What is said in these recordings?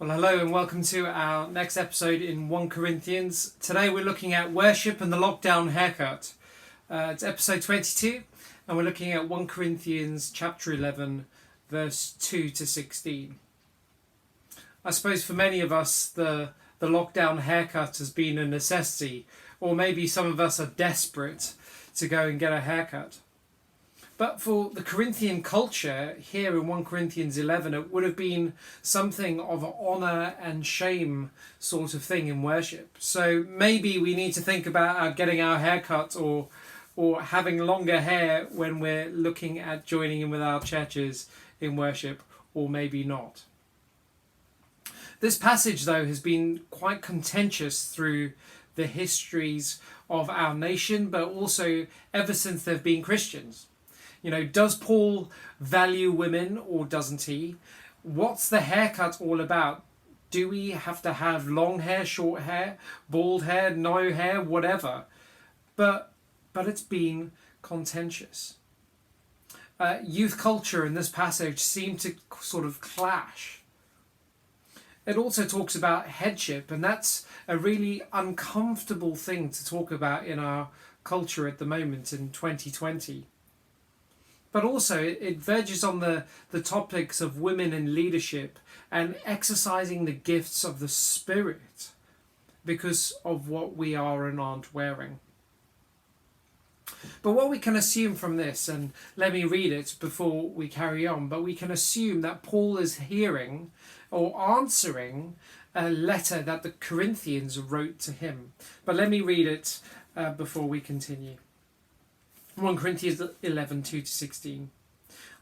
Well, hello and welcome to our next episode in 1 Corinthians. Today we're looking at worship and the lockdown haircut. It's episode 22 and we're looking at 1 Corinthians chapter 11 verse 2 to 16. I suppose for many of us the lockdown haircut has been a necessity, or maybe some of us are desperate to go and get a haircut. But for the Corinthian culture, here in 1 Corinthians 11, it would have been something of an honour and shame sort of thing in worship. So maybe we need to think about getting our hair cut or having longer hair when we're looking at joining in with our churches in worship, or maybe not. This passage, though, has been quite contentious through the histories of our nation, but also ever since there have been Christians. You know, does Paul value women or doesn't he? What's the haircut all about? Do we have to have long hair, short hair, bald hair, no hair, whatever? But it's been contentious. Youth culture in this passage seem to sort of clash. It also talks about headship, and that's a really uncomfortable thing to talk about in our culture at the moment in 2020. But also it verges on the topics of women in leadership and exercising the gifts of the Spirit because of what we are and aren't wearing. But what we can assume from this, and let me read it before we carry on, but we can assume that Paul is hearing or answering a letter that the Corinthians wrote to him. But let me read it before we continue. 1 Corinthians 11, 2 to 16.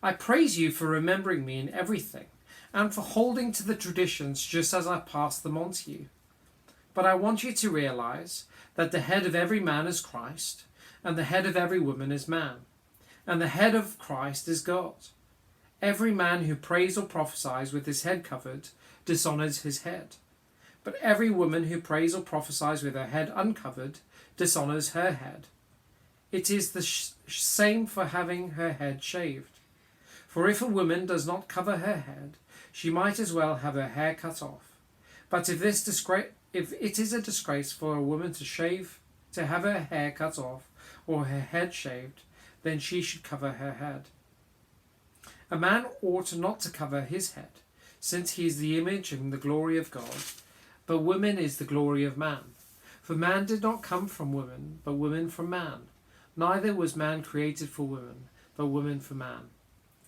I praise you for remembering me in everything, and for holding to the traditions just as I passed them on to you. But I want you to realize that the head of every man is Christ, and the head of every woman is man, and the head of Christ is God. Every man who prays or prophesies with his head covered dishonors his head, but every woman who prays or prophesies with her head uncovered dishonors her head. It is the same for having her head shaved. For if a woman does not cover her head, she might as well have her hair cut off. But if it is a disgrace for a woman to have her hair cut off, or her head shaved, then she should cover her head. A man ought not to cover his head, since he is the image and the glory of God, but woman is the glory of man. For man did not come from woman, but woman from man. Neither was man created for woman, but woman for man.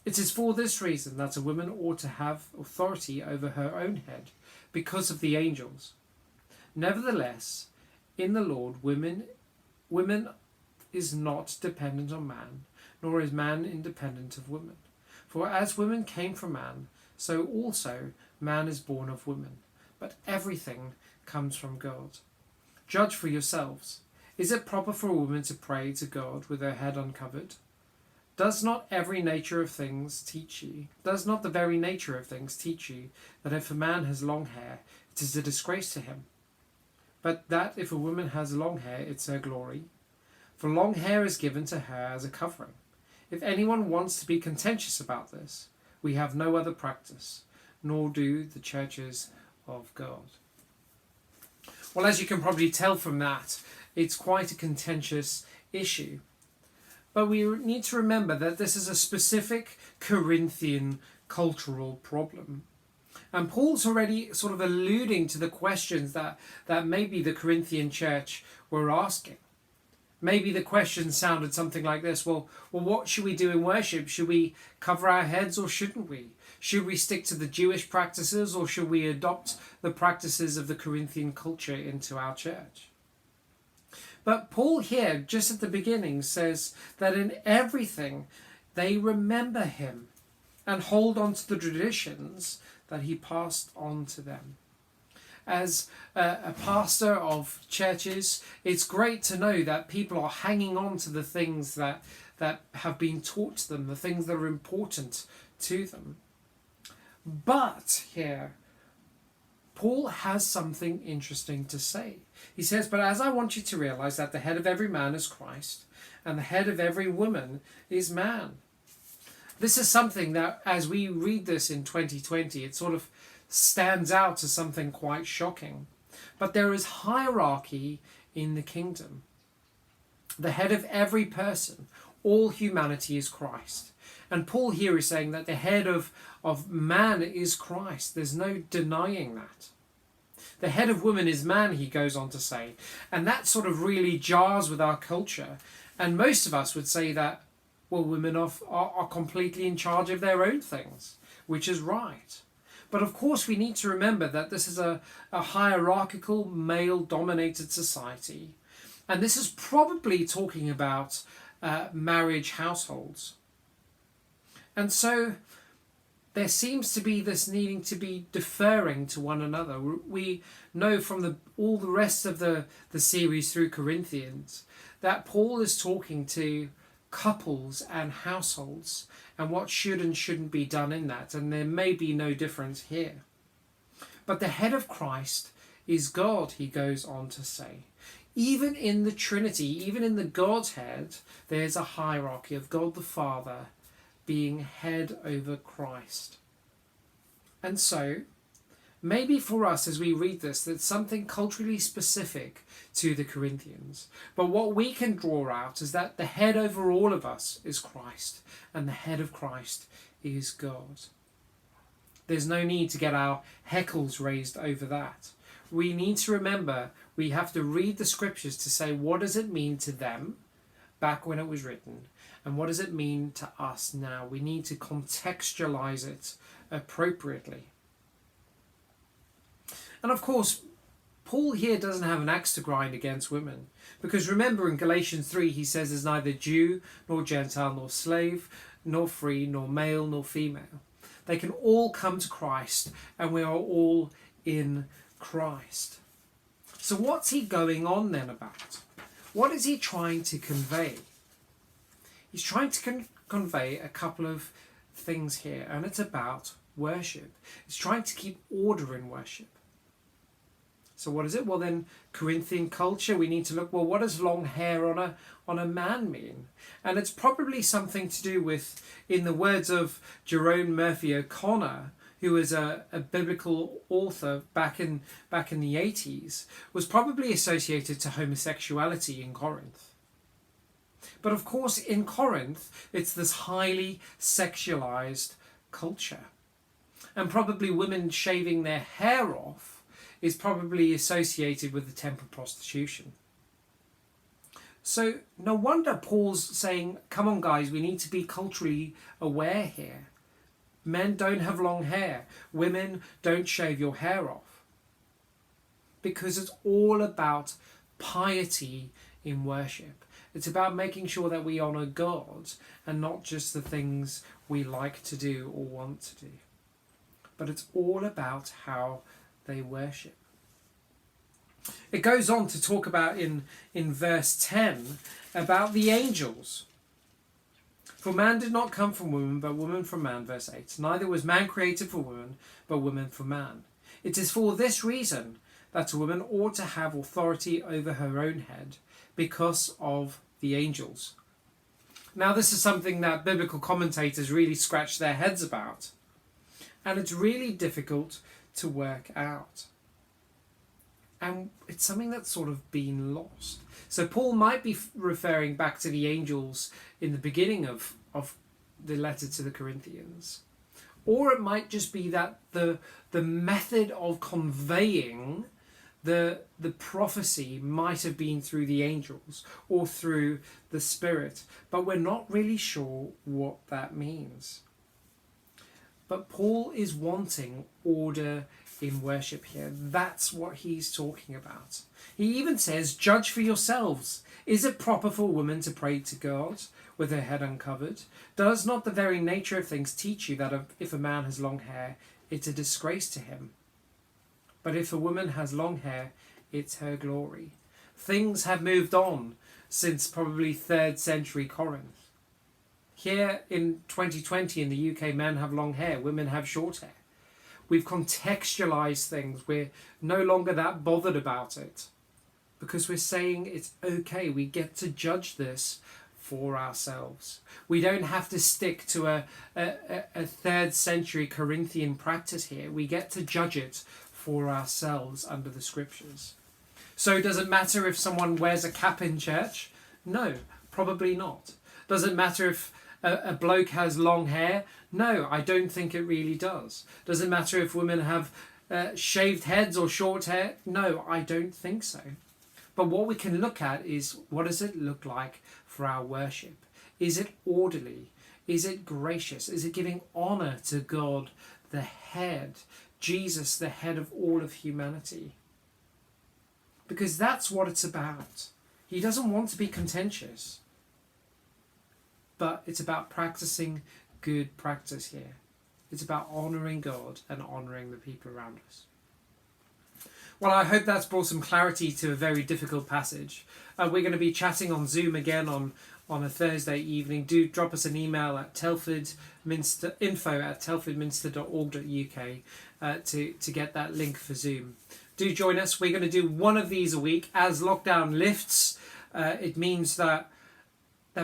It is for this reason that a woman ought to have authority over her own head, because of the angels. Nevertheless, in the Lord, women is not dependent on man, nor is man independent of woman. For as women came from man, so also man is born of woman. But everything comes from God. Judge for yourselves. Is it proper for a woman to pray to God with her head uncovered? Does not the very nature of things teach you that if a man has long hair, it is a disgrace to him, but that if a woman has long hair, it's her glory? For long hair is given to her as a covering. If anyone wants to be contentious about this, we have no other practice, nor do the churches of God. Well, as you can probably tell from that, it's quite a contentious issue. But we need to remember that this is a specific Corinthian cultural problem. And Paul's already sort of alluding to the questions that maybe the Corinthian church were asking. Maybe the question sounded something like this. Well, what should we do in worship? Should we cover our heads or shouldn't we? Should we stick to the Jewish practices or should we adopt the practices of the Corinthian culture into our church? But Paul here, just at the beginning, says that in everything they remember him and hold on to the traditions that he passed on to them. As a pastor of churches, it's great to know that people are hanging on to the things that have been taught to them, the things that are important to them. But here, Paul has something interesting to say. He says, but as I want you to realize that the head of every man is Christ, and the head of every woman is man. This is something that, as we read this in 2020, it sort of stands out as something quite shocking. But there is hierarchy in the kingdom. The head of every person, all humanity, is Christ. And Paul here is saying that the head of man is Christ. There's no denying that. The head of woman is man, he goes on to say. And that sort of really jars with our culture. And most of us would say that, well, women are completely in charge of their own things, which is right. But of course we need to remember that this is a hierarchical, male-dominated society. And this is probably talking about marriage households. And so there seems to be this needing to be deferring to one another. We know from all the rest of the series through Corinthians that Paul is talking to couples and households and what should and shouldn't be done in that. And there may be no difference here. But the head of Christ is God, he goes on to say. Even in the Trinity, even in the Godhead, there's a hierarchy of God the Father being head over Christ. And so, maybe for us as we read this, that's something culturally specific to the Corinthians. But what we can draw out is that the head over all of us is Christ, and the head of Christ is God. There's no need to get our heckles raised over that. We need to remember we have to read the scriptures to say, what does it mean to them back when it was written? And what does it mean to us now? We need to contextualize it appropriately. And of course, Paul here doesn't have an axe to grind against women. Because remember in Galatians 3, he says there's neither Jew nor Gentile nor slave nor free nor male nor female. They can all come to Christ and we are all in Christ. So what's he going on then about? What is he trying to convey? He's trying to convey a couple of things here, and it's about worship. He's trying to keep order in worship. So what is it? Well, then, Corinthian culture, we need to look, well, what does long hair on a man mean? And it's probably something to do with, in the words of Jerome Murphy O'Connor, who was a biblical author back in the 80s, was probably associated to homosexuality in Corinth. But of course, in Corinth, it's this highly sexualized culture. And probably women shaving their hair off is probably associated with the temple prostitution. So no wonder Paul's saying, come on guys, we need to be culturally aware here. Men don't have long hair. Women don't shave your hair off. Because it's all about piety in worship. It's about making sure that we honour God and not just the things we like to do or want to do. But it's all about how they worship. It goes on to talk about in verse 10 about the angels. For man did not come from woman, but woman from man, verse 8. Neither was man created for woman, but woman for man. It is for this reason that a woman ought to have authority over her own head, because of the angels. Now this is something that biblical commentators really scratch their heads about. And it's really difficult to work out. And it's something that's sort of been lost. So Paul might be referring back to the angels in the beginning of the letter to the Corinthians. Or it might just be that the method of conveying the prophecy might have been through the angels or through the Spirit, but we're not really sure what that means. But Paul is wanting order in worship here. That's what he's talking about. He even says, judge for yourselves. Is it proper for a woman to pray to God with her head uncovered? Does not the very nature of things teach you that if a man has long hair, it's a disgrace to him? But if a woman has long hair, it's her glory. Things have moved on since probably 3rd century Corinth. Here in 2020 in the UK, men have long hair, women have short hair. We've contextualized things. We're no longer that bothered about it because we're saying it's okay. We get to judge this for ourselves. We don't have to stick to a 3rd century Corinthian practice here. We get to judge it for ourselves under the scriptures. So does it matter if someone wears a cap in church? No, probably not. Does it matter if a bloke has long hair? No, I don't think it really does. Does it matter if women have shaved heads or short hair? No, I don't think so. But what we can look at is, what does it look like for our worship? Is it orderly? Is it gracious? Is it giving honour to God, the head, Jesus, the head of all of humanity? Because that's what it's about. He doesn't want to be contentious, but it's about practicing good practice here. It's about honouring God and honouring the people around us. Well, I hope that's brought some clarity to a very difficult passage. We're going to be chatting on Zoom again on a Thursday evening. Do drop us an email at info@telfordminster.org.uk to get that link for Zoom. Do join us. We're going to do one of these a week. As lockdown lifts, it means that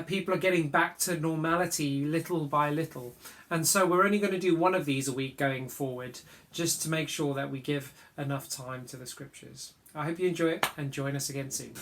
people are getting back to normality little by little. And so we're only going to do one of these a week going forward, just to make sure that we give enough time to the scriptures. I hope you enjoy it and join us again soon.